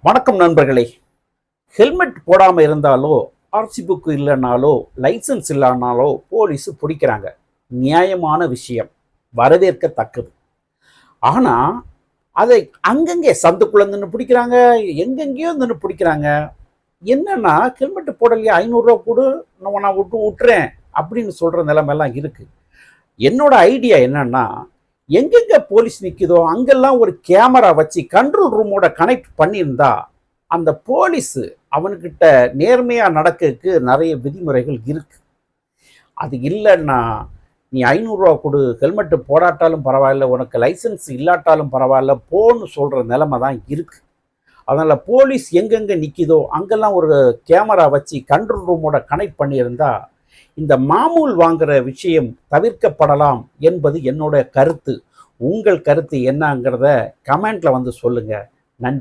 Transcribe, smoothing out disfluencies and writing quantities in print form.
வணக்கம் நண்பர்களே. ஹெல்மெட் போடாமல் இருந்தாலோ, ஆர்சி புக் இல்லைனாலோ, லைசன்ஸ் இல்லைனாலோ போலீஸ் பிடிக்கிறாங்க. நியாயமான விஷயம், வரவேற்கத்தக்கது. ஆனால் அதை அங்கங்கே சந்துக்குள்ளே நின்று பிடிக்கிறாங்க, எங்கெங்கேயோ நின்று பிடிக்கிறாங்க. என்னன்னா, ஹெல்மெட் போடலையா, 500 கொடு, நான் விட்டுறேன் அப்படின்னு சொல்கிற நிலைமையெல்லாம் இருக்குது. என்னோட ஐடியா என்னன்னா, எங்கெங்க போலீஸ் நிற்குதோ அங்கெல்லாம் ஒரு கேமரா வச்சு கண்ட்ரோல் ரூமோட கனெக்ட் பண்ணியிருந்தா அந்த போலீஸ் அவன்கிட்ட நேர்மையாக நடக்கிறதுக்கு நிறைய விதிமுறைகள் இருக்கு. அது இல்லைன்னா, நீ 500 கொடு, ஹெல்மெட்டு போடாட்டாலும் பரவாயில்ல, உனக்கு லைசன்ஸ் இல்லாட்டாலும் பரவாயில்ல, போன்னு சொல்கிற நிலைமை தான் இருக்கு. அதனால் போலீஸ் எங்கெங்கே நிற்கிதோ அங்கெல்லாம் ஒரு கேமரா வச்சு கண்ட்ரோல் ரூமோட கனெக்ட் பண்ணியிருந்தா இந்த மாமூல் வாங்குற விஷயம் தவிர்க்கப்படலாம் என்பது என்னோட கருத்து. உங்கள் கருத்து என்னங்கிறத கமெண்ட்ல வந்து சொல்லுங்க. நன்றி.